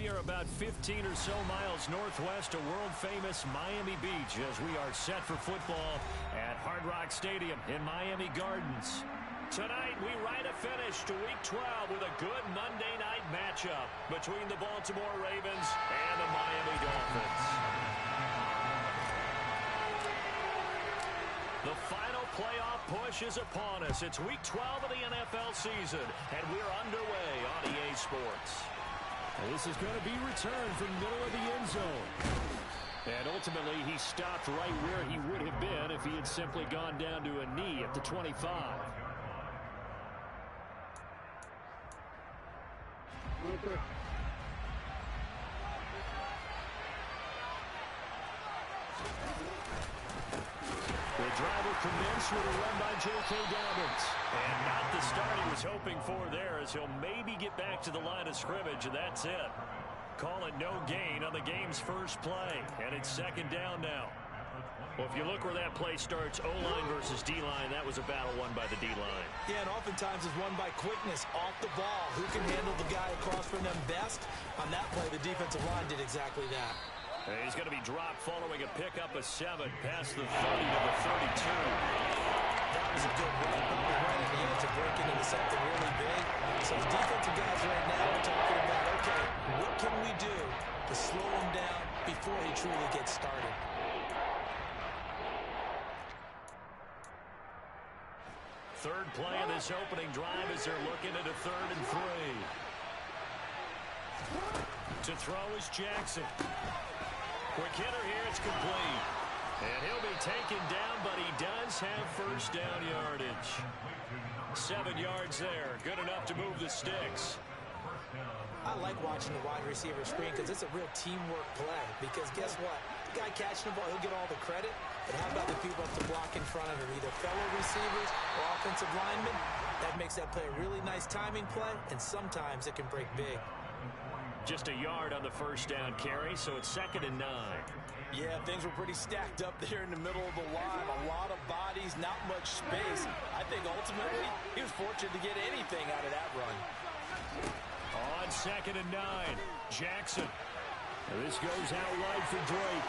We are about 15 or so miles northwest of world-famous Miami Beach as we are set for football at Hard Rock Stadium in Miami Gardens. Tonight, we ride a finish to Week 12 with a good Monday night matchup between the Baltimore Ravens and the Miami Dolphins. The final playoff push is upon us. It's Week 12 of the NFL season, and we're underway on EA Sports. This is going to be returned from the middle of the end zone. And ultimately, he stopped right where he would have been if he had simply gone down to a knee at the 25. The drive will commence with a run by J.K. Dobbins. And not the start he was hoping for there, as he'll maybe get back to the line of scrimmage, and that's it. Call it no gain on the game's first play, and it's second down now. Well, if you look where that play starts, O-line versus D-line, that was a battle won by the D-line. Yeah, and oftentimes it's won by quickness off the ball. Who can handle the guy across from them best? On that play, the defensive line did exactly that. And he's going to be dropped following a pickup of 7 past the 30 to the 32. That was a good run. Probably right at the end to break into something really big. So the defensive guys right now are talking about, okay, what can we do to slow him down before he truly gets started? Third play of this opening drive as they're looking at a 3rd and 3. To throw is Jackson. Quick hitter here, it's complete. And he'll be taken down, but he does have first down yardage. 7 yards there, good enough to move the sticks. I like watching the wide receiver screen because it's a real teamwork play. Because guess what? The guy catching the ball, he'll get all the credit. But how about the people up to block in front of him, either fellow receivers or offensive linemen? That makes that play a really nice timing play, and sometimes it can break big. Just a yard on the first down carry, so it's 2nd and 9. Yeah, things were pretty stacked up there in the middle of the line. A lot of bodies, not much space. I think ultimately he was fortunate to get anything out of that run. On 2nd and 9, Jackson. This goes out wide for Drake.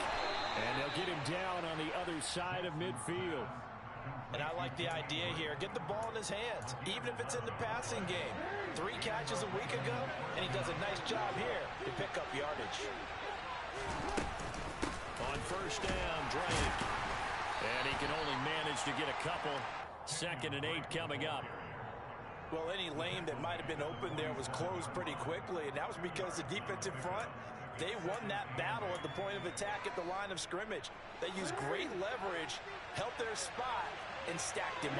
And they'll get him down on the other side of midfield. And I like the idea here. Get the ball in his hands, even if it's in the passing game. 3 catches a week ago, and he does a nice job here to pick up yardage. On first down, Drake. And he can only manage to get a couple. 2nd and 8 coming up. Well, any lane that might have been open there was closed pretty quickly, and that was because the defensive front, they won that battle at the point of attack at the line of scrimmage. They used great leverage, held their spot, and stacked him up.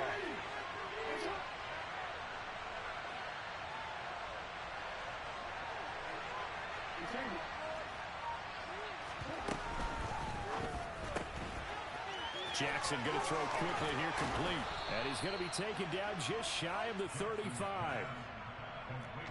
Jackson going to throw quickly here, complete. And he's going to be taken down just shy of the 35.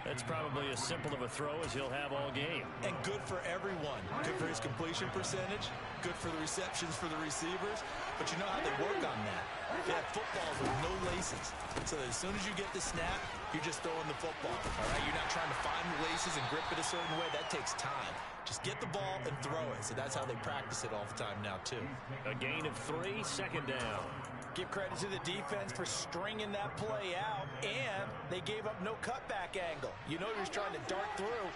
That's probably as simple of a throw as he'll have all game. And good for everyone. Good for his completion percentage. Good for the receptions for the receivers. But you know how they work on that. They have footballs with no laces. So as soon as you get the snap, you're just throwing the football. All right, you're not trying to find the laces and grip it a certain way. That takes time. Just get the ball and throw it. So that's how they practice it all the time now, too. A gain of 3, 2nd down. Give credit to the defense for stringing that play out, and they gave up no cutback angle. You know he was trying to dart through.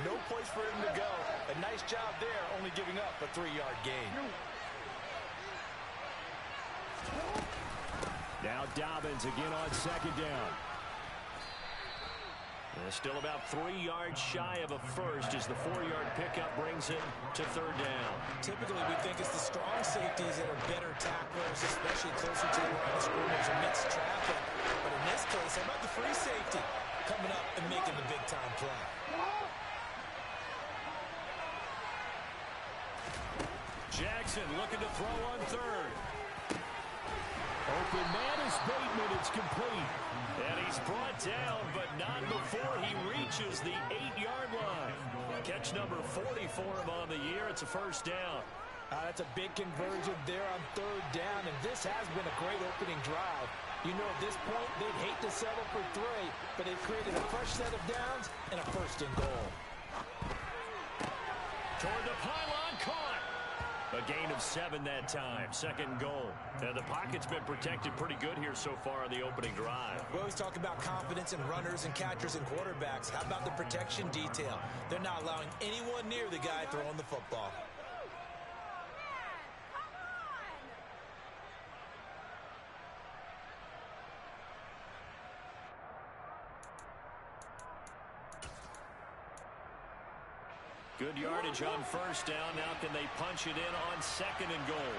No place for him to go. A nice job there, only giving up a 3-yard gain. Now Dobbins again on 2nd down. Still about 3 yards shy of a first as the 4-yard pickup brings him to 3rd down. Typically, we think it's the strong safeties that are better tacklers, especially closer to the line of scrimmage amidst traffic. But in this case, how about the free safety coming up and making the big-time play? Jackson looking to throw on 3rd. Open man is Bateman. It's complete. And he's brought down, but not before he reaches the 8-yard line. Catch number 40 for him on the year. It's a first down. That's a big conversion there on 3rd down, and this has been a great opening drive. You know, at this point, they'd hate to settle for 3, but they've created a fresh set of downs and a 1st and goal. Toward the pylon, caught. A gain of 7 that time. Second goal. Now the pocket's been protected pretty good here so far on the opening drive. We always talk about confidence in runners and catchers and quarterbacks. How about the protection detail? They're not allowing anyone near the guy throwing the football. Good yardage on first down. Now can they punch it in on second and goal?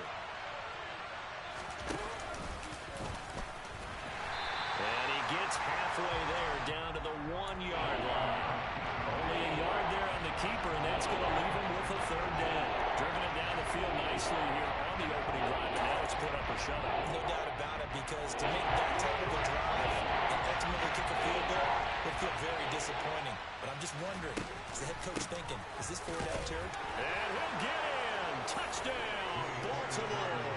And he gets halfway there down to the 1-yard line. Only a yard there on the keeper, and that's going to leave him with a third down. Driven it down the field nicely here on the opening drive, and now it's put up or shut up. No doubt about it, because to make that type of a drive and ultimately kick a field goal would feel very disappointing. But I'm just wondering, is the head coach thinking, is this 4 down territory? And he'll get in. Touchdown, Baltimore.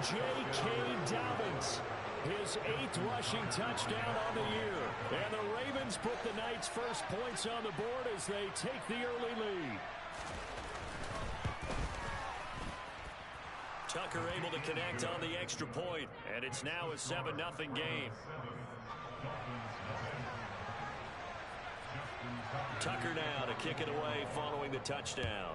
J.K. Dobbins, his 8th rushing touchdown on the year. And the Ravens put the Knights' first points on the board as they take the early lead. Tucker able to connect on the extra point, and it's now a 7-0 game. Tucker now to kick it away following the touchdown.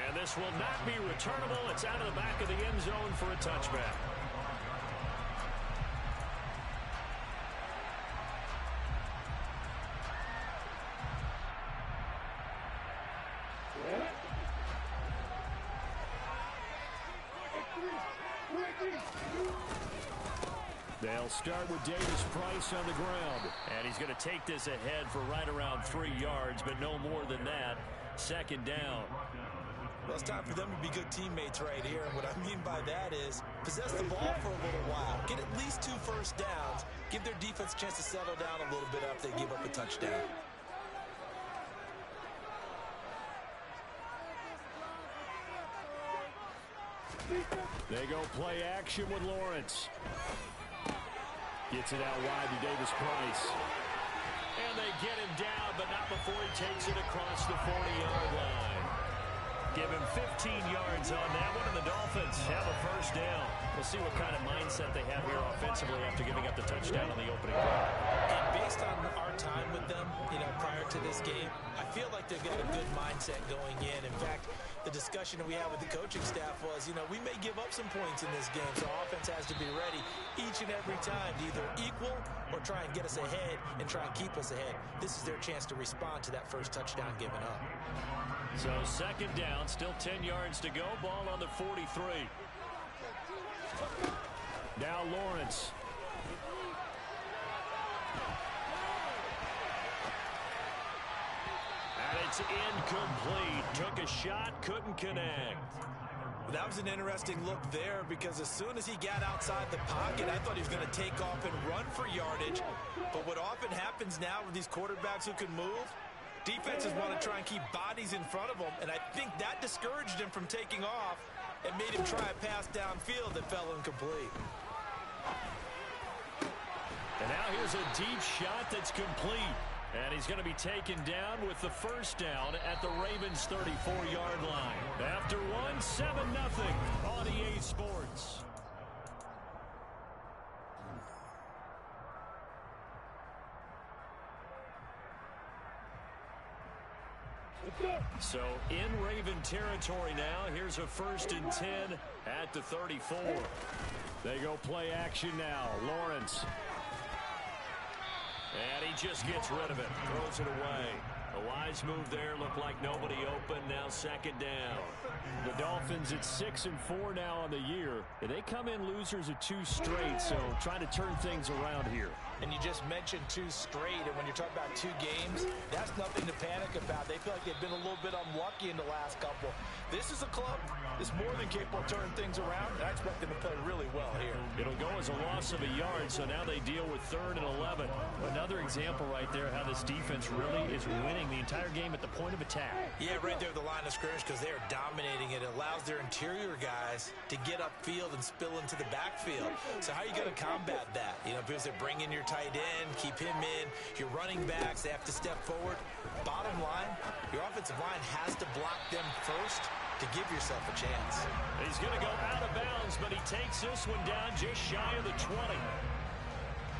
And this will not be returnable. It's out of the back of the end zone for a touchback. They'll start with Davis Price on the ground. And he's going to take this ahead for right around 3 yards, but no more than that. Second down. Well, it's time for them to be good teammates right here. And what I mean by that is possess the ball for a little while. Get at least 2 first downs. Give their defense a chance to settle down a little bit after they give up a touchdown. They go play action with Lawrence. Gets it out wide to Davis Price. And they get him down, but not before he takes it across the 40-yard line. Give him 15 yards on that one, and the Dolphins have a first down. We'll see what kind of mindset they have here offensively after giving up the touchdown on the opening drive. And based on our time with them, prior to this game, I feel like they've got a good mindset going in. In fact, the discussion we had with the coaching staff was, we may give up some points in this game, so offense has to be ready each and every time to either equal or try and get us ahead and try and keep us ahead. This is their chance to respond to that first touchdown given up. So second down, still 10 yards to go. Ball on the 43. Now Lawrence. And it's incomplete. Took a shot, couldn't connect. That was an interesting look there, because as soon as he got outside the pocket, I thought he was going to take off and run for yardage. But what often happens now with these quarterbacks who can move, defenses want to try and keep bodies in front of them, and I think that discouraged him from taking off and made him try a pass downfield that fell incomplete. And now here's a deep shot that's complete. And he's going to be taken down with the first down at the Ravens' 34-yard line. After one, 7-0 on EA Sports. So in Raven territory now. Here's a 1st and 10 at the 34. They go play action now. Lawrence. And he just gets rid of it. Throws it away. A wise move there. Looked like nobody open. Now second down. The Dolphins at 6-4 now on the year. They come in losers of 2 straight, so trying to turn things around here. And you just mentioned 2 straight, and when you're talking about 2 games, that's nothing to panic about. They feel like they've been a little bit unlucky in the last couple. This is a club that's more than capable of turning things around, and I expect them to play really well here. It'll go as a loss of a yard, so now they deal with 3rd and 11. Another example right there how this defense really is winning the entire game at the point of attack. Yeah, right there at the line of scrimmage, because they are dominating it. It allows their interior guys to get upfield and spill into the backfield. So how are you going to combat that? Because they're bringing your tight end, keep him in. Your running backs, they have to step forward. Bottom line, your offensive line has to block them first to give yourself a chance. He's going to go out of bounds, but he takes this one down just shy of the 20.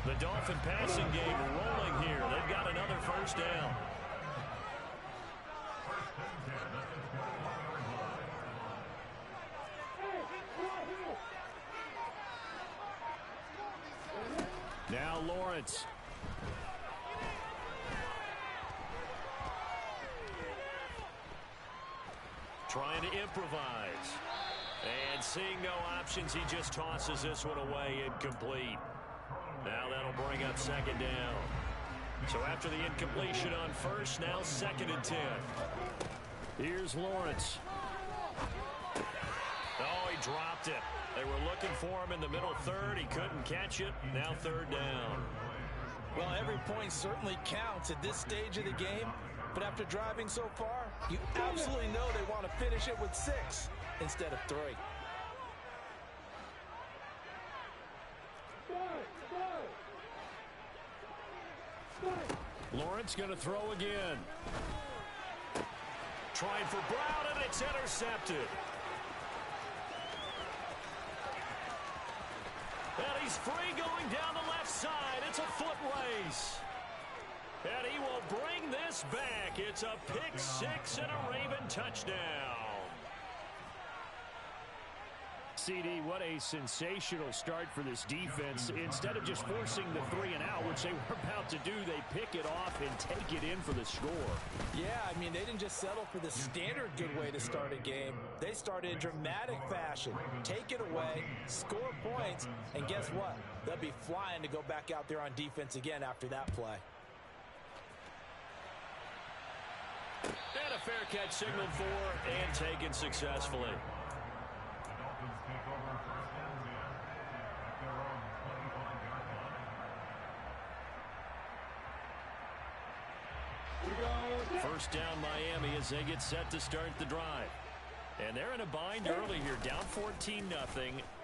The Dolphin passing game rolling here. They've got another first down. Now Lawrence. Trying to improvise. And seeing no options, he just tosses this one away, incomplete. Now that'll bring up second down. So after the incompletion on first, now 2nd and 10. Here's Lawrence. Oh, he dropped it. They were looking for him in the middle third. He couldn't catch it. Now 3rd down. Well, every point certainly counts at this stage of the game. But after driving so far, you absolutely know they want to finish it with 6 instead of 3. Lawrence going to throw again. Trying for Brown, and it's intercepted. And he's free going down the left side. It's a foot race. And he will bring this back. It's a pick 6 and a Raven touchdown. CD, what a sensational start for this defense. Instead of just forcing the 3 and out, which they were about to do, they pick it off and take it in for the score. Yeah, I mean, they didn't just settle for the standard good way to start a game. They started in dramatic fashion. Take it away, score points, and guess what? They'll be flying to go back out there on defense again after that play. And a fair catch signaled for and taken successfully. First down Miami as they get set to start the drive. And they're in a bind early here, down 14-0.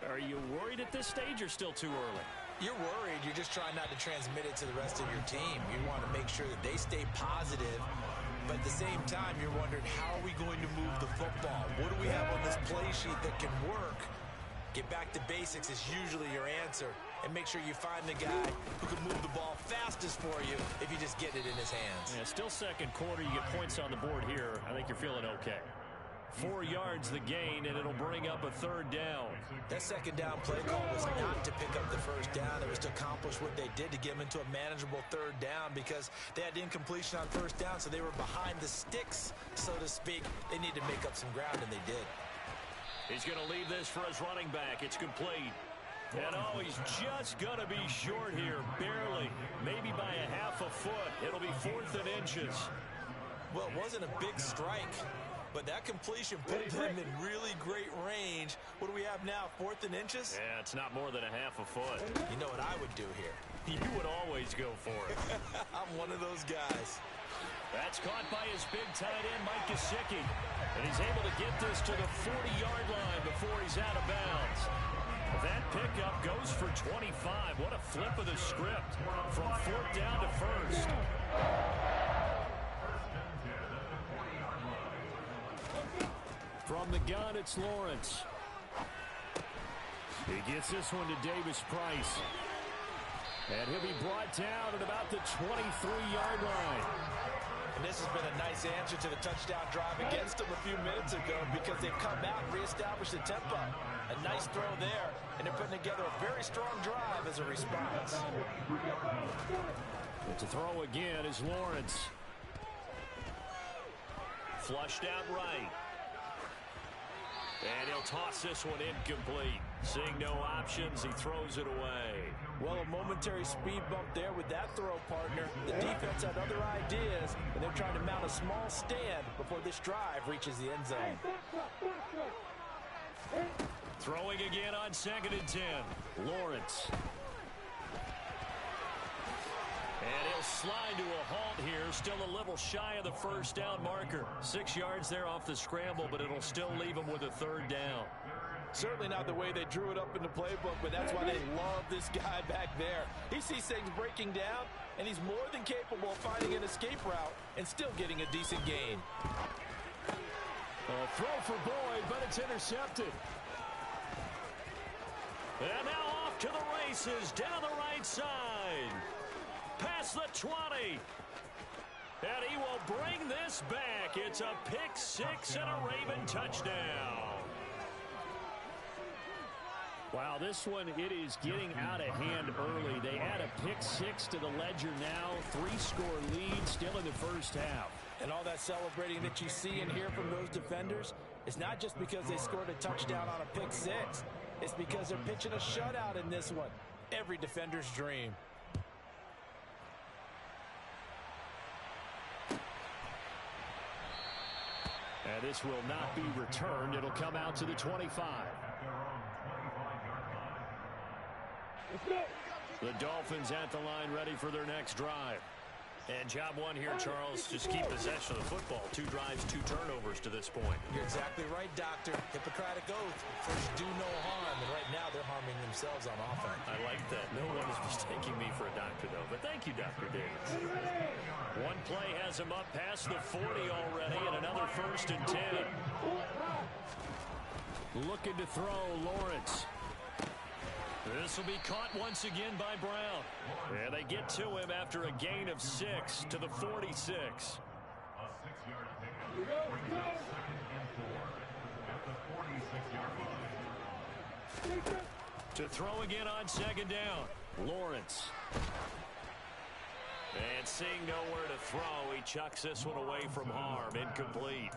Are you worried at this stage or still too early? You're worried. You're just trying not to transmit it to the rest of your team. You want to make sure that they stay positive. But at the same time, you're wondering, how are we going to move the football? What do we have on this play sheet that can work? Get back to basics is usually your answer. And make sure you find the guy who can move the ball fastest for you if you just get it in his hands. Yeah, still second quarter. You get points on the board here. I think you're feeling okay. 4 yards the gain, and it'll bring up a 3rd down. That second down play call was not to pick up the first down. It was to accomplish what they did to get them into a manageable 3rd down because they had incompletion on first down, so they were behind the sticks, so to speak. They needed to make up some ground, and they did. He's going to leave this for his running back. It's complete. And oh, he's just going to be short here, barely, maybe by a half a foot. It'll be 4th and inches. Well, it wasn't a big strike, but that completion put them in really great range. What do we have now, 4th and inches? Yeah, it's not more than a half a foot. You know what I would do here? You would always go for it. I'm one of those guys. That's caught by his big tight end, Mike Gesicki. And he's able to get this to the 40-yard line before he's out of bounds. That pickup goes for 25. What a flip of the script from 4th down to 1st. From the gun, it's Lawrence. He gets this one to Davis Price. And he'll be brought down at about the 23-yard line. And this has been a nice answer to the touchdown drive against them a few minutes ago because they've come out and reestablished the tempo. A nice throw there, and they're putting together a very strong drive as a response. And to throw again is Lawrence. Flushed out right. And he'll toss this one incomplete. Seeing no options, he throws it away. Well, a momentary speed bump there with that throw, partner. The defense had other ideas, and they're trying to mount a small stand before this drive reaches the end zone. Throwing again on 2nd and 10. Lawrence. And he'll slide to a halt here, still a little shy of the first down marker. 6 yards there off the scramble, but it'll still leave him with a third down. Certainly not the way they drew it up in the playbook, but that's why they love this guy back there. He sees things breaking down, and he's more than capable of finding an escape route and still getting a decent gain. A throw for Boyd, but it's intercepted. And now off to the races, down the right side. Past the 20. And he will bring this back. It's a pick-6 and a Raven touchdown. Wow, this one, it is getting out of hand early. They add a pick-6 to the ledger now. 3-score lead still in the first half. And all that celebrating that you see and hear from those defenders is not just because they scored a touchdown on a pick-6. It's because they're pitching a shutout in this one. Every defender's dream. And this will not be returned. It'll come out to the 25. The Dolphins at the line, ready for their next drive. And job one here, Charles, just keep possession of the football. 2 drives, 2 turnovers to this point. You're exactly right, Doctor. Hippocratic oath. First, do no harm. And right now, they're harming themselves on offense. I like that. No one is mistaking me for a doctor, though. But thank you, Dr. Davis. One play has him up past the 40 already, and another 1st and 10. Looking to throw, Lawrence. This will be caught once again by Brown. And they get to him after a gain of 6 to the 46. To throw again on 2nd down. Lawrence. And seeing nowhere to throw, he chucks this one away from harm. Incomplete.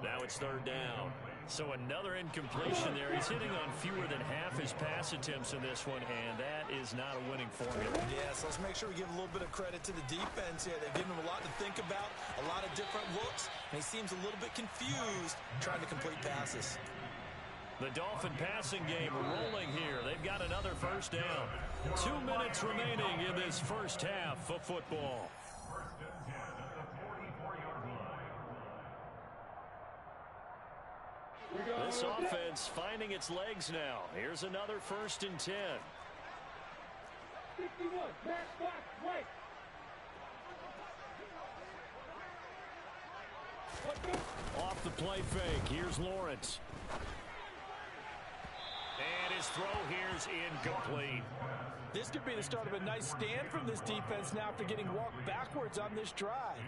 Now it's 3rd down. So another incompletion there. He's hitting on fewer than half his pass attempts in this one, and that is not a winning formula. Yes, let's make sure we give a little bit of credit to the defense here. They've given him a lot to think about, a lot of different looks, and he seems a little bit confused trying to complete passes. The Dolphin passing game rolling here. They've got another 1st down. 2 minutes remaining in this first half of football. This offense finding its legs now. Here's another 1st and 10. 61, right. Off the play fake. Here's Lawrence. And his throw here's incomplete. This could be the start of a nice stand from this defense now after getting walked backwards on this drive.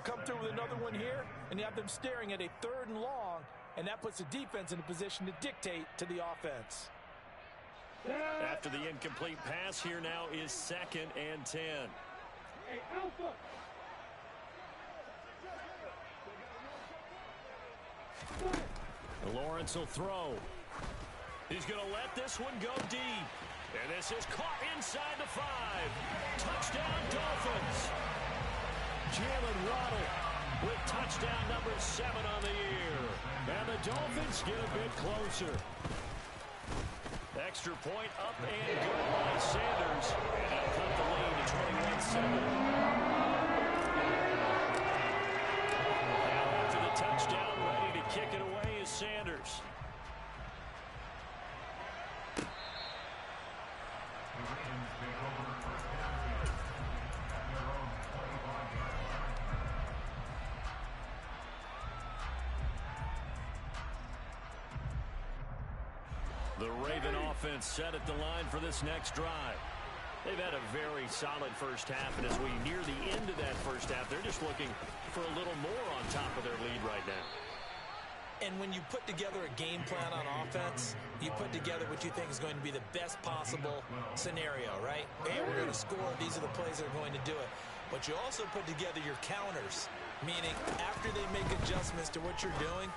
Come through with another one here, and you have them staring at a 3rd and long, and that puts the defense in a position to dictate to the offense. After the incomplete pass, here now is 2nd and 10. Hey, Alpha. Lawrence will throw. He's going to let this one go deep. And this is caught inside the 5. Touchdown, Dolphins. Jalen Waddle with touchdown number 7 on the year. And the Dolphins get a bit closer. Extra point up and good by Sanders. And they'll cut the lead to 21-7. Now after the touchdown, ready to kick it away is Sanders. The Raven offense set at the line for this next drive. They've had a very solid first half, and as we near the end of that first half, they're just looking for a little more on top of their lead right now. And when you put together a game plan on offense, you put together what you think is going to be the best possible scenario, right? Hey, we're going to score. These are the plays that are going to do it. But you also put together your counters, meaning after they make adjustments to what you're doing,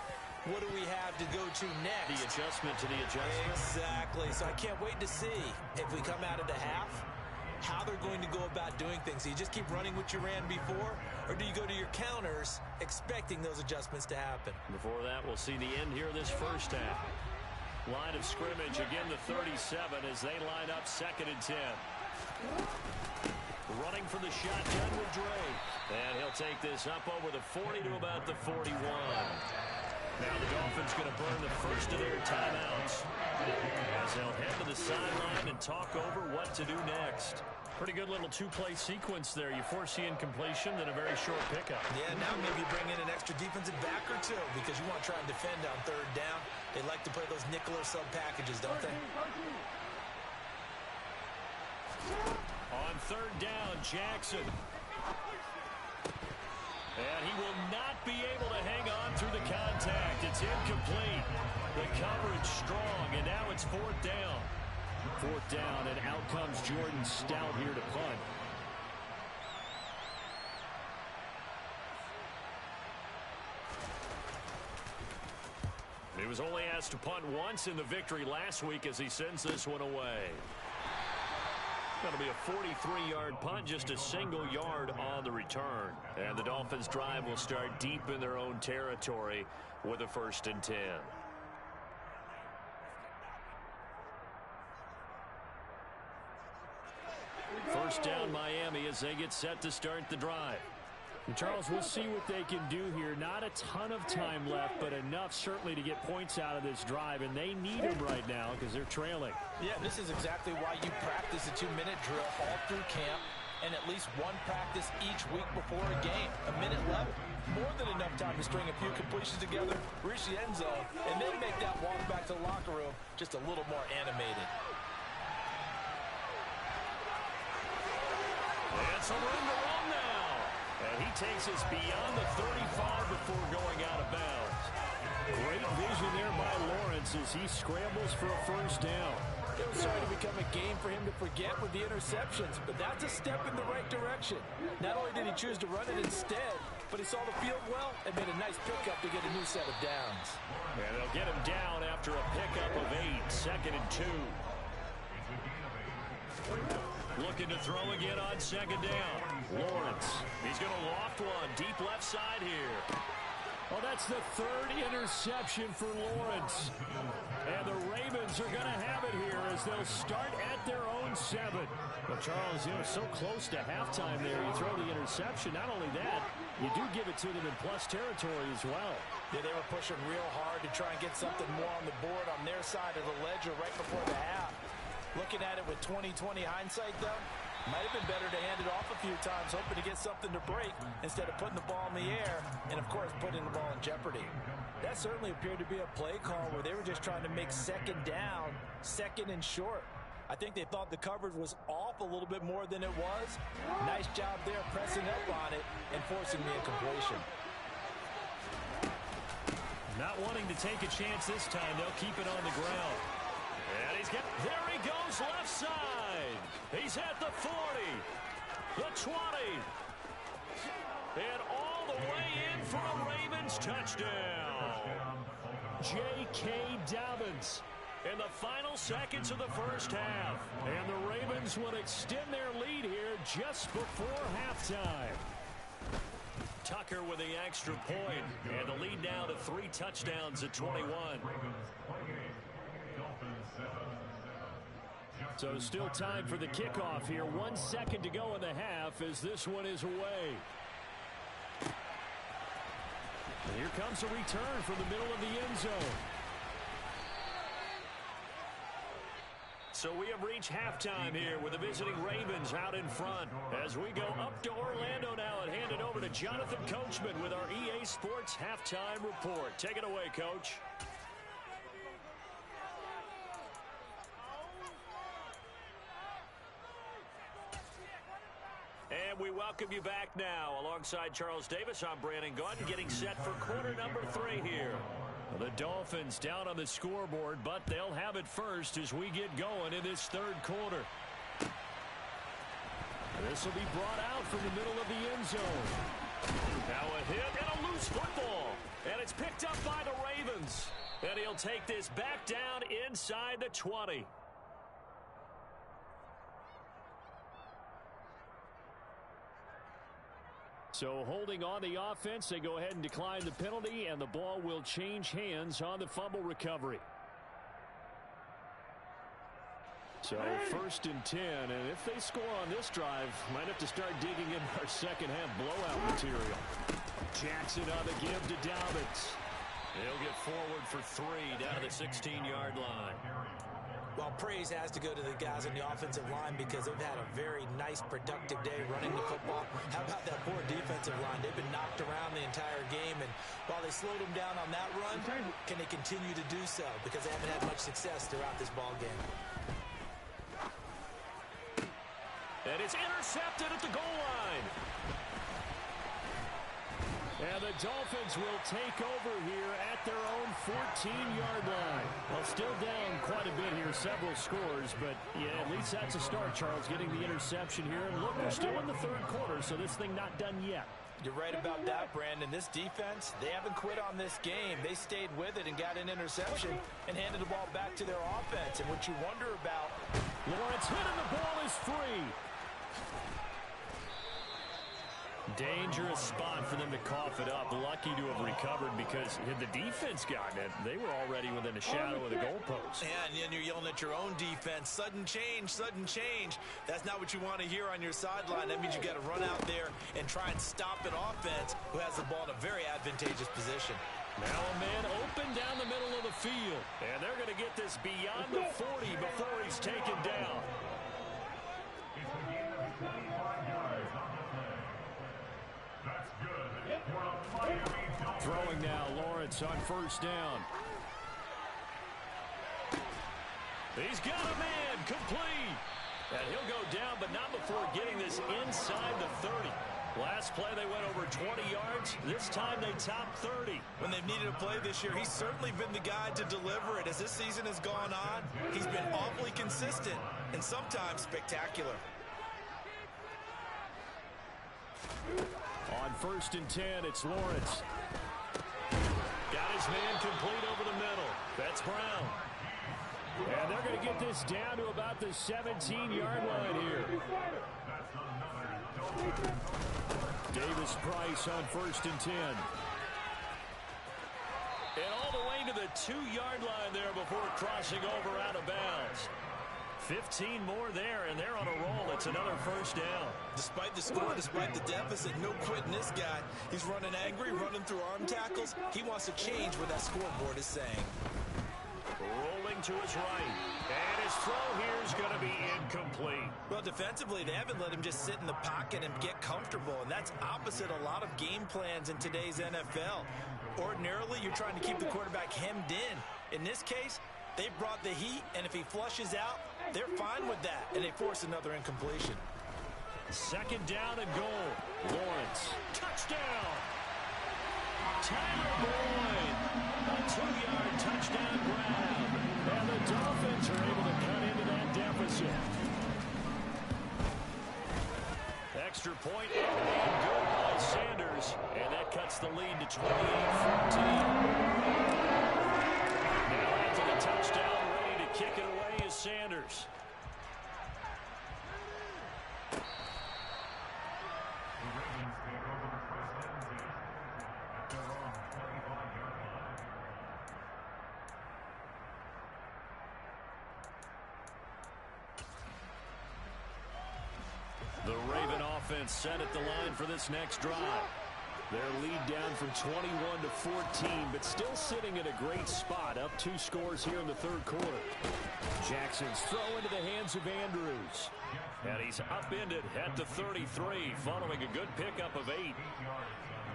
what do we have to go to next? The adjustment to the adjustment. Exactly. So I can't wait to see if we come out of the half, how they're going to go about doing things. Do you just keep running what you ran before, or do you go to your counters expecting those adjustments to happen? Before that, we'll see the end here of this first half. Line of scrimmage, again the 37 as they line up 2nd and 10. Running from the shotgun with Dre. And he'll take this up over the 40 to about the 41. Now the Dolphins going to burn the first of their timeouts as they'll head to the sideline and talk over what to do next. Pretty good little two-play sequence there. You force the incompletion, then a very short pickup. Yeah, now maybe bring in an extra defensive back or two because you want to try and defend on third down. They like to play those nickel or sub packages, don't they? On third down, Jackson. And he will not be able to hang on through the contact. It's incomplete. The coverage strong, and now it's fourth down. Fourth down, and out comes Jordan Stout here to punt. He was only asked to punt once in the victory last week as he sends this one away. That'll be a 43-yard punt, just a single yard on the return. And the Dolphins' drive will start deep in their own territory with a 1st and 10. First down, Miami, as they get set to start the drive. And Charles, we'll see what they can do here. Not a ton of time left, but enough certainly to get points out of this drive, and they need them right now because they're trailing. Yeah, this is exactly why you practice a 2-minute drill all through camp and at least one practice each week before a game. A minute left, more than enough time to string a few completions together, reach the end zone, and then make that walk back to the locker room just a little more animated. It's a room to run now. And he takes us beyond the 35 before going out of bounds. Great vision there by Lawrence as he scrambles for a first down. It was starting to become a game for him to forget with the interceptions, but that's a step in the right direction. Not only did he choose to run it instead, but he saw the field well and made a nice pickup to get a new set of downs. And they'll get him down after a pickup of 8, 2nd and 2. Looking to throw again on 2nd down. Lawrence, he's going to loft one deep left side here. Well, that's the 3rd interception for Lawrence. And the Ravens are going to have it here as they'll start at their own 7. Well, Charles, so close to halftime there. You throw the interception. Not only that, you do give it to them in plus territory as well. Yeah, they were pushing real hard to try and get something more on the board on their side of the ledger right before the half. Looking at it with 20/20 hindsight, though, might have been better to hand it off a few times, hoping to get something to break instead of putting the ball in the air and, of course, putting the ball in jeopardy. That certainly appeared to be a play call where they were just trying to make 2nd down, 2nd and short. I think they thought the coverage was off a little bit more than it was. Nice job there pressing up on it and forcing the incompletion. Not wanting to take a chance this time, they'll keep it on the ground. And there he goes left side. He's at the 40, the 20, and all the way in for a Ravens touchdown. J.K. Dobbins In the final seconds of the first half. And the Ravens will extend their lead here just before halftime. Tucker with the extra point, and the lead now to 3 touchdowns at 21. So still time for the kickoff here. 1 second to go in the half as this one is away. And here comes a return from the middle of the end zone. So we have reached halftime here with the visiting Ravens out in front. As we go up to Orlando now and hand it over to Jonathan Coachman with our EA Sports Halftime Report. Take it away, Coach. And we welcome you back now. Alongside Charles Davis, I'm Brandon Gaudin, getting set for quarter number 3 here. The Dolphins down on the scoreboard, but they'll have it first as we get going in this third quarter. This will be brought out from the middle of the end zone. Now a hit and a loose football. And it's picked up by the Ravens. And he'll take this back down inside the 20. So holding on the offense, they go ahead and decline the penalty, and the ball will change hands on the fumble recovery. So 1st and 10, and if they score on this drive, might have to start digging in our second half blowout material. Jackson on the give to Dobbins. He'll get forward for 3 down to the 16-yard line. Well, praise has to go to the guys on the offensive line because they've had a very nice, productive day running the football. How about that poor defensive line? They've been knocked around the entire game, and while they slowed them down on that run, can they continue to do so? Because they haven't had much success throughout this ball game. And it's intercepted at the goal line. And the Dolphins will take over here at their own 14-yard line. Well, still down quite a bit here, several scores, but yeah, at least that's a start, Charles, getting the interception here. And look, we're still in the 3rd quarter, so this thing not done yet. You're right about that, Brandon. This defense, they haven't quit on this game. They stayed with it and got an interception and handed the ball back to their offense. And what you wonder about... Lawrence hit and the ball is free. Dangerous spot for them to cough it up. Lucky to have recovered because had the defense gotten it, they were already within a shadow of the goalpost. Yeah, and then you're yelling at your own defense. Sudden change, sudden change. That's not what you want to hear on your sideline. That means you got to run out there and try and stop an offense who has the ball in a very advantageous position. Now a man open down the middle of the field. And they're going to get this beyond the 40 before he's taken down. Throwing now, Lawrence on 1st down. He's got a man, complete. And he'll go down, but not before getting this inside the 30. Last play, they went over 20 yards. This time, they topped 30. When they've needed a play this year, he's certainly been the guy to deliver it. As this season has gone on, he's been awfully consistent and sometimes spectacular. On 1st and 10, it's Lawrence. Got his man complete over the middle. That's Brown. And they're going to get this down to about the 17-yard line here. Davis Price on 1st and 10. And all the way to the 2-yard line there before crossing over out of bounds. 15 more there, and they're on a roll. It's another 1st down. Despite the score, despite the deficit, no quitting this guy. He's running angry, running through arm tackles. He wants to change what that scoreboard is saying. Rolling to his right. And his throw here is going to be incomplete. Well, defensively, they haven't let him just sit in the pocket and get comfortable, and that's opposite a lot of game plans in today's NFL. Ordinarily, you're trying to keep the quarterback hemmed in. In this case, they brought the heat, and if he flushes out, they're fine with that, and they force another incompletion. 2nd down and goal. Lawrence. Touchdown! Tyler Boyd. A 2-yard touchdown grab. And the Dolphins are able to cut into that deficit. Extra point and good by Sanders. And that cuts the lead to 28-14. Now after the touchdown, ready to kick it away is Sanders. The Raven offense set at the line for this next drive. Their lead down from 21 to 14, but still sitting in a great spot, up 2 scores here in the 3rd quarter. Jackson's throw into the hands of Andrews. And he's upended at the 33, following a good pickup of 8.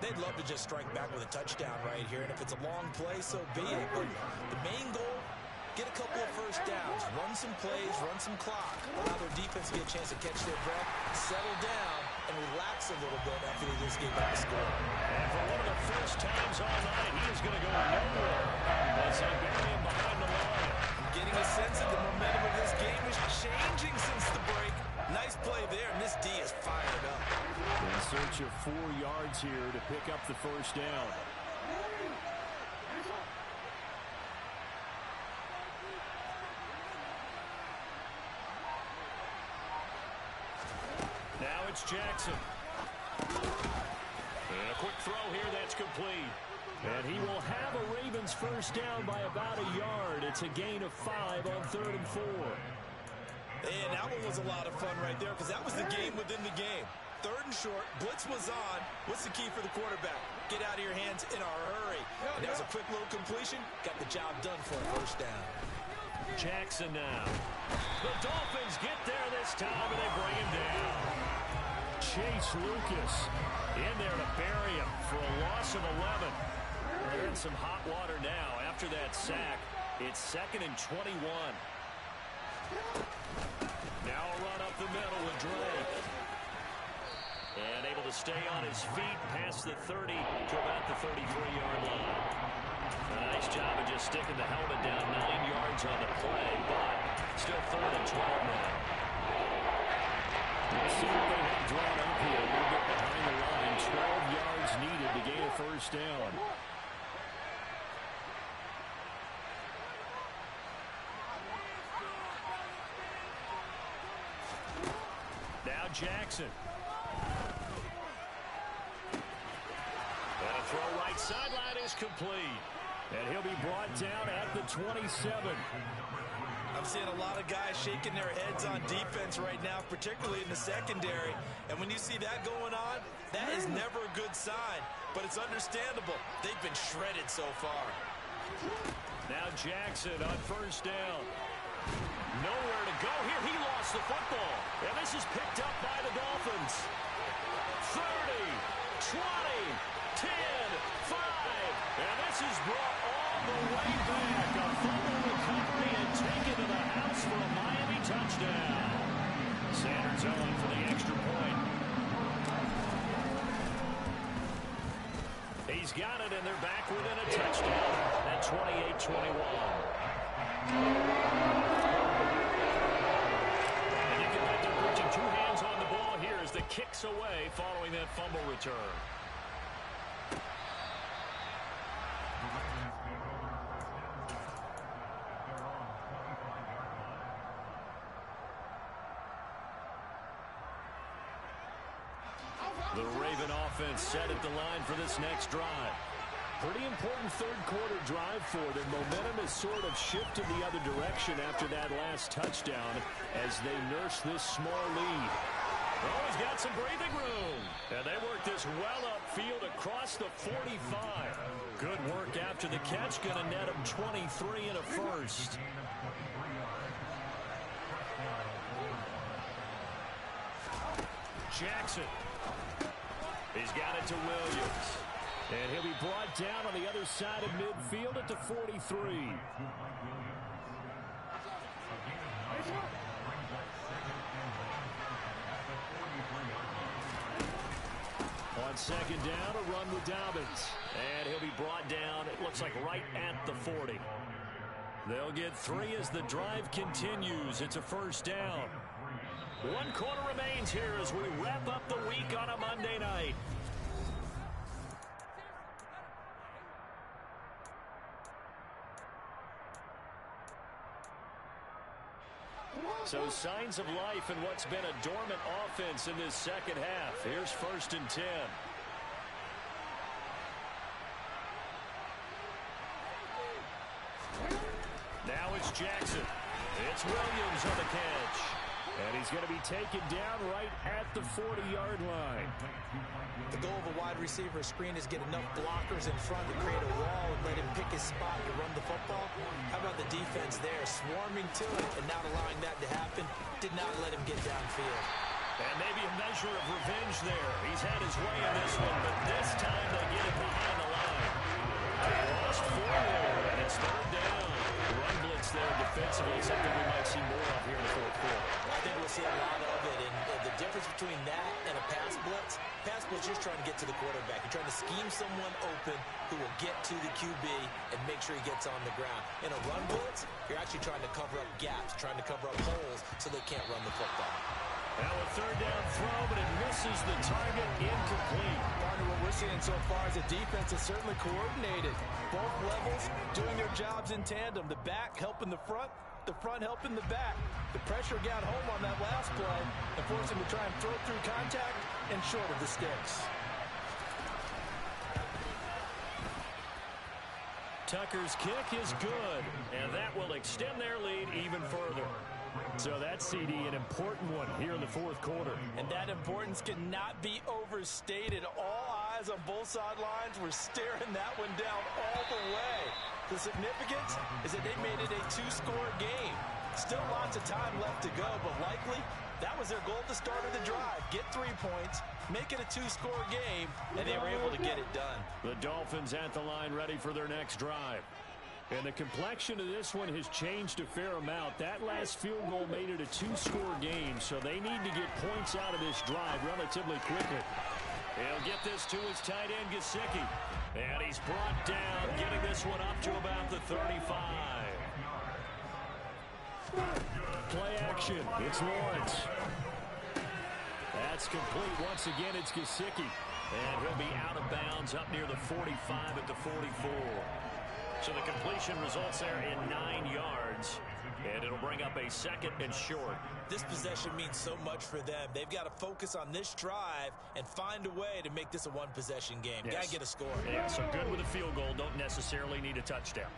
They'd love to just strike back with a touchdown right here, and if it's a long play, so be it. But the main goal, get a couple of 1st downs, run some plays, run some clock, allow their defense to get a chance to catch their breath, settle down, and relax a little bit after they just get back to score. And for one of the first times all night, he is going to go nowhere as they bury him behind the line. I'm getting a sense that the momentum of this game is changing since the break. Nice play there, and this D is fired up. In search of 4 yards here to pick up the 1st down. Now it's Jackson. And a quick throw here, that's complete. And he will have a Ravens 1st down by about a yard. It's a gain of 5 on 3rd and 4. And that one was a lot of fun right there because that was the game within the game. 3rd and short, blitz was on. What's the key for the quarterback? Get out of your hands in a hurry. And that was a quick little completion. Got the job done for a 1st down. Jackson now. The Dolphins get there this time, and they bring him down. Chase Lucas in there to bury him for a loss of 11. They're in some hot water now after that sack. It's 2nd and 21. Now a run up the middle with Drake. And able to stay on his feet past the 30 to about the 33-yard line. A nice job of just sticking the helmet down 9 yards on the play, but still 3rd and 12 now. Let's see what they have drawn up here. A little bit behind the line. 12 yards needed to gain a 1st down. Now Jackson. And a throw right sideline is complete. And he'll be brought down at the 27. I'm seeing a lot of guys shaking their heads on defense right now, particularly in the secondary. And when you see that going on, that is never a good sign. But it's understandable. They've been shredded so far. Now Jackson on 1st down. Nowhere to go here. He lost the football. And this is picked up by the Dolphins. 30, 20, 10, 5. And this is brought all the way back. A fumble recovery and taken to the house for a Miami touchdown. Sanders on for the extra point. He's got it, and they're back within a touchdown at 28-21. And you can bet they're putting 2 hands on the ball here as the kick's away following that fumble return. The Raven offense set at the line for this next drive. Pretty important 3rd quarter drive for them. Momentum has sort of shifted the other direction after that last touchdown as they nurse this small lead. Oh, he's got some breathing room. And they work this well upfield across the 45. Good work after the catch. Going to net him 23 and a 1st. Jackson. He's got it to Williams. And he'll be brought down on the other side of midfield at the 43. On 2nd down, a run with Dobbins. And he'll be brought down, it looks like right at the 40. They'll get 3 as the drive continues. It's a 1st down. 1 quarter remains here as we wrap up the week on a Monday night. So signs of life in what's been a dormant offense in this 2nd half. Here's 1st and 10. Now it's Jackson. It's Williams on the catch. And he's going to be taken down right at the 40-yard line. The goal of a wide receiver screen is get enough blockers in front to create a wall and let him pick his spot to run the football. How about the defense there, swarming to it and not allowing that to happen? Did not let him get downfield. And maybe a measure of revenge there. He's had his way in this one, but this time they get it behind the line. They lost 4 there, and it's 3rd down. Run blitz there defensively, something we might see more of here in the 4th quarter. I think we'll see a lot of it, and the difference between that and a pass blitz you're just trying to get to the quarterback. You're trying to scheme someone open who will get to the QB and make sure he gets on the ground. In a run blitz, you're actually trying to cover up gaps, trying to cover up holes so they can't run the football. Now a 3rd down throw, but it misses the target, incomplete. Partner, what we're seeing so far is the defense is certainly coordinated. Both levels doing their jobs in tandem. The back helping the front helping the back. The pressure got home on that last play and forced him to try and throw through contact and short of the sticks. Tucker's kick is good, and that will extend their lead even further. So that's, CD, an important one here in the fourth quarter. And that importance cannot be overstated. All eyes on both sidelines were staring that one down all the way. The significance is that they made it a two-score game. Still lots of time left to go, but likely that was their goal at the start of the drive. Get 3 points, make it a two-score game, and they were able to get it done. The Dolphins at the line ready for their next drive. And the complexion of this one has changed a fair amount. That last field goal made it a two-score game, so they need to get points out of this drive relatively quickly. He'll get this to his tight end, Gesicki. And he's brought down, getting this one up to about the 35. Play action. It's Lawrence. That's complete. Once again, it's Gesicki. And he'll be out of bounds up near the 45 at the 44. So the completion results there in 9 yards. And it'll bring up a second and short. This possession means so much for them. They've got to focus on this drive and find a way to make this a one-possession game. Yes. Got to get a score. Yeah, so good with a field goal. Don't necessarily need a touchdown.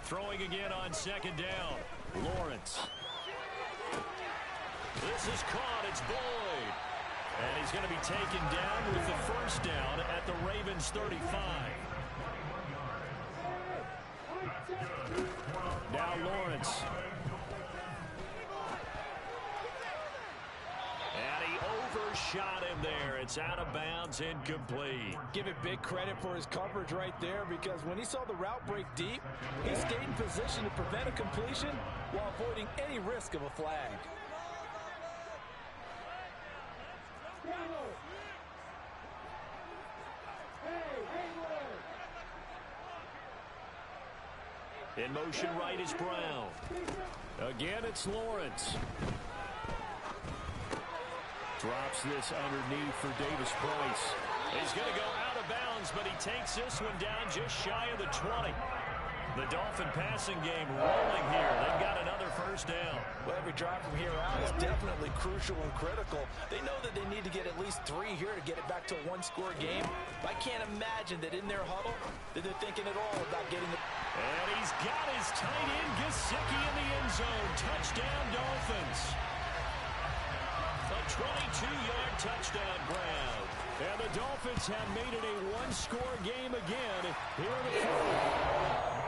Throwing again on second down. Lawrence. This is caught. It's Boyd. And he's going to be taken down with the first down at the Ravens 35. Now Lawrence. And he overshot him there. It's out of bounds, incomplete. Give it big credit for his coverage right there, because when he saw the route break deep, he stayed in position to prevent a completion while avoiding any risk of a flag. In motion right is Brown. Again, it's Lawrence. Drops this underneath for Davis Price. He's going to go out of bounds, but he takes this one down just shy of the 20. The Dolphin passing game rolling here. They've got another first down. Well, every drive from here out is definitely crucial and critical. They know that they need to get at least 3 here to get it back to a one-score game. I can't imagine that in their huddle that they're thinking at all about getting the... And he's got his tight end, Gesicki, in the end zone. Touchdown, Dolphins. A 22-yard touchdown grab. And the Dolphins have made it a one-score game again here in the fourth.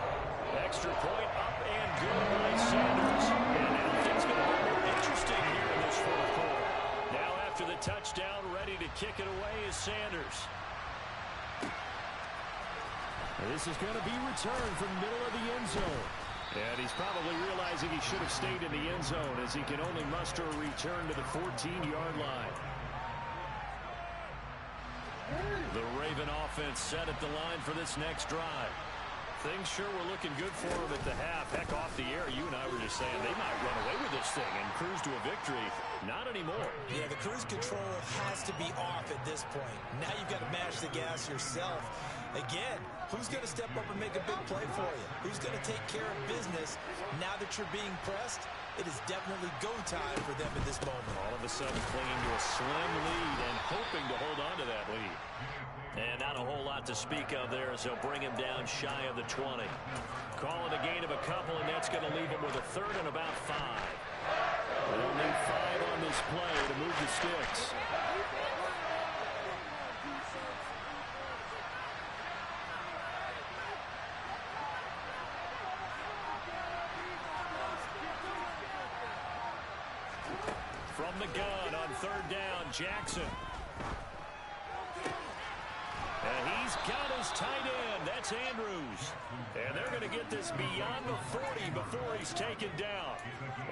Extra point up and good by Sanders. And now things going to get more interesting here in this fourth quarter. Now after the touchdown, ready to kick it away is Sanders. This is going to be returned from the middle of the end zone. And he's probably realizing he should have stayed in the end zone as he can only muster a return to the 14-yard line. The Raven offense set at the line for this next drive. Things sure were looking good for him at the half. Heck, off the air, you and I were just saying they might run away with this thing and cruise to a victory. Not anymore. Yeah, the cruise control has to be off at this point. Now you've got to mash the gas yourself. Again, who's going to step up and make a big play for you? Who's going to take care of business now that you're being pressed? It is definitely go time for them at this moment. All of a sudden clinging to a slim lead and hoping to hold on to that lead. And not a whole lot to speak of there as they'll bring him down shy of the 20. Call it a gain of a couple, and that's going to leave him with a third and about 5. They'll need 5 on this play to move the sticks. From the gun on third down, Jackson. And he's got his tight end. That's Andrews. And they're going to get this beyond the 40 before he's taken down.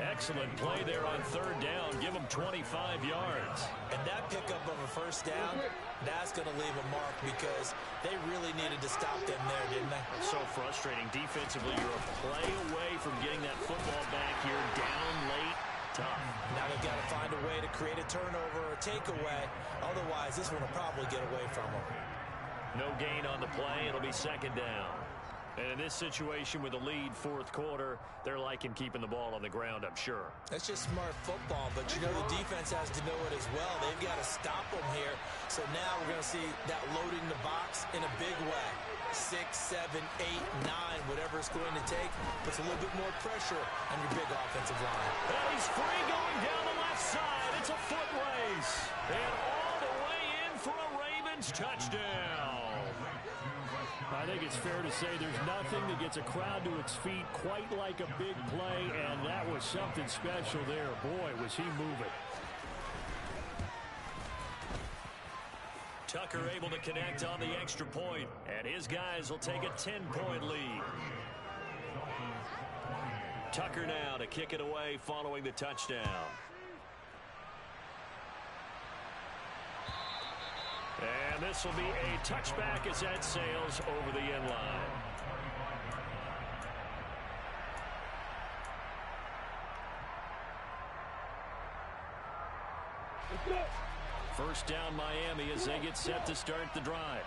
Excellent play there on third down. Give him 25 yards. And that pickup of a first down, that's going to leave a mark because they really needed to stop them there, didn't they? So frustrating. Defensively, you're a play away from getting that football back here down late. Tough. Now they've got to find a way to create a turnover or a takeaway. Otherwise, this one will probably get away from them. No gain on the play. It'll be second down. And in this situation with a lead fourth quarter, they're liking keeping the ball on the ground, I'm sure. That's just smart football, but you know the defense has to know it as well. They've got to stop them here. So now we're going to see that loading the box in a big way. 6, 7, 8, 9, whatever it's going to take, puts a little bit more pressure on your big offensive line. And he's free going down the left side. It's a foot race. And all the way in for a Ravens touchdown. I think it's fair to say there's nothing that gets a crowd to its feet quite like a big play, and that was something special there. Boy, was he moving. Tucker able to connect on the extra point, and his guys will take a 10-point lead. Tucker now to kick it away following the touchdown. And this will be a touchback as that sails over the end line. First down Miami as they get set to start the drive.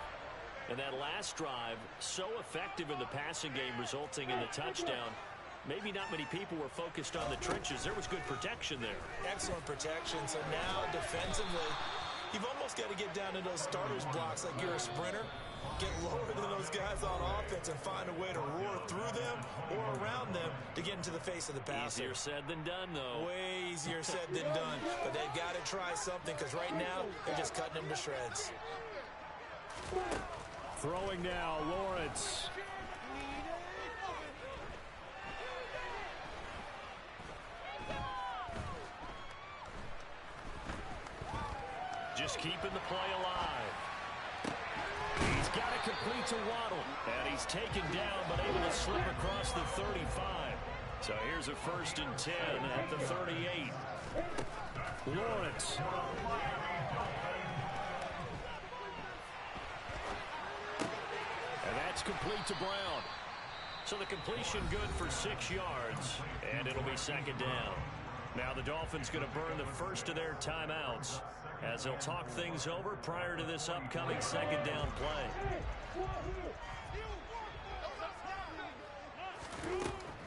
And that last drive, so effective in the passing game, resulting in the touchdown. Maybe not many people were focused on the trenches. There was good protection there. Excellent protection. So now defensively, you've almost got to get down to those starters blocks like you're a sprinter. Get lower than those guys on offense and find a way to roar through them or around them to get into the face of the passer. Easier said than done, though. Way easier said than done. But they've got to try something because right now they're just cutting them to shreds. Throwing now, Lawrence. Just keeping the play alive. He's got it complete to Waddle. And he's taken down, but able to slip across the 35. So here's a 1st and 10 at the 38. Lawrence. And that's complete to Brown. So the completion good for 6 yards. And it'll be 2nd down. Now the Dolphins going to burn the first of their timeouts as they'll talk things over prior to this upcoming 2nd down play.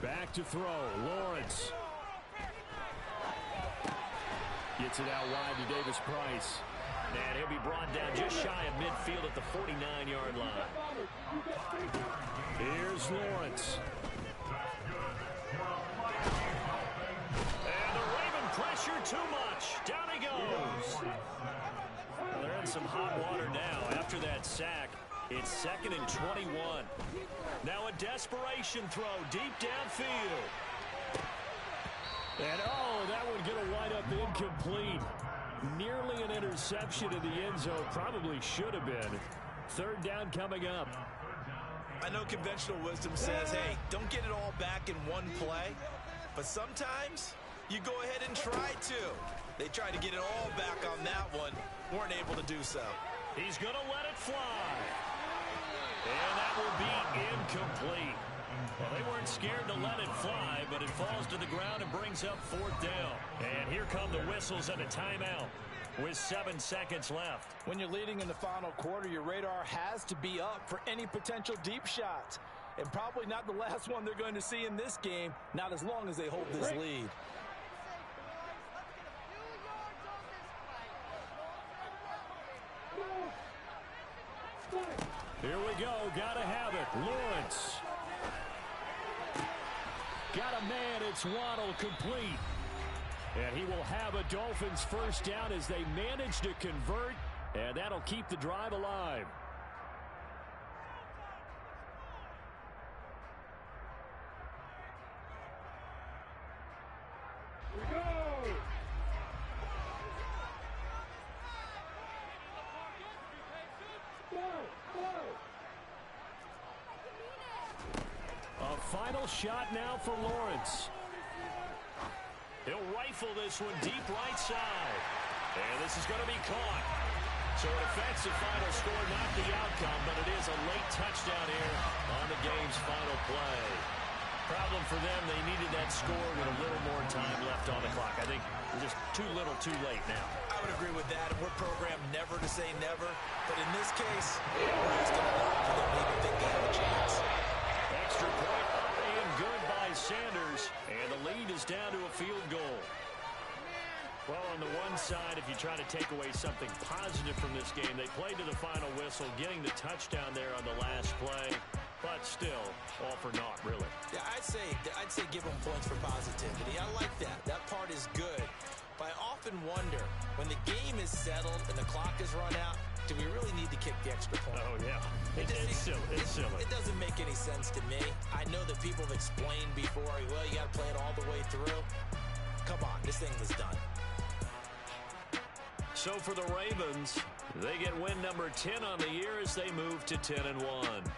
Back to throw. Lawrence. Gets it out wide to Davis Price. And he'll be brought down just shy of midfield at the 49-yard line. Here's Lawrence. And the Raven pressure too much. Down he goes. Well, they're in some hot water now after that sack. It's 2nd and 21. Now a desperation throw deep downfield. And that would get a wind up incomplete. Nearly an interception in the end zone. Probably should have been. 3rd down coming up. I know conventional wisdom says, hey, don't get it all back in one play. But sometimes you go ahead and try to. They tried to get it all back on that one. Weren't able to do so. He's going to let it fly. And that will be incomplete. Well, they weren't scared to let it fly, but it falls to the ground and brings up 4th down. And here come the whistles and a timeout with 7 seconds left. When you're leading in the final quarter, your radar has to be up for any potential deep shots. And probably not the last one they're going to see in this game, not as long as they hold this lead. Here we go. Gotta have it. Lawrence. Got a man. It's Waddle complete. And he will have a Dolphins 1st down as they manage to convert. And that'll keep the drive alive. A final shot now for Lawrence. He'll rifle this one deep right side. And this is going to be caught. So an offensive final score, not the outcome, but it is a late touchdown here on the game's final play. Problem for them, they needed that score with a little more time left on the clock. I think we're just too little too late now. I would agree with that, and we're programmed never to say never. But in this case, we're asking a lot for them to even think they have a chance. Extra point up and good by Sanders, and the lead is down to a field goal. Well, on the one side, if you try to take away something positive from this game, they played to the final whistle, getting the touchdown there on the last play, but still, all for naught, really. Yeah, I'd say give them points for positivity. I like that. That part is good. But I often wonder, when the game is settled and the clock is run out, do we really need to kick the extra point? Oh, yeah. It's silly. It's silly. It doesn't make any sense to me. I know that people have explained before, well, you got to play it all the way through. Come on, this thing is done. So for the Ravens, they get win number 10 on the year as they move to 10-1.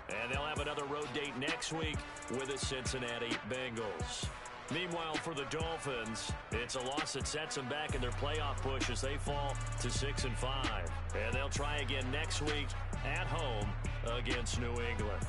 And they'll have another road date next week with the Cincinnati Bengals. Meanwhile, for the Dolphins, it's a loss that sets them back in their playoff push as they fall to 6-5. And they'll try again next week at home against New England.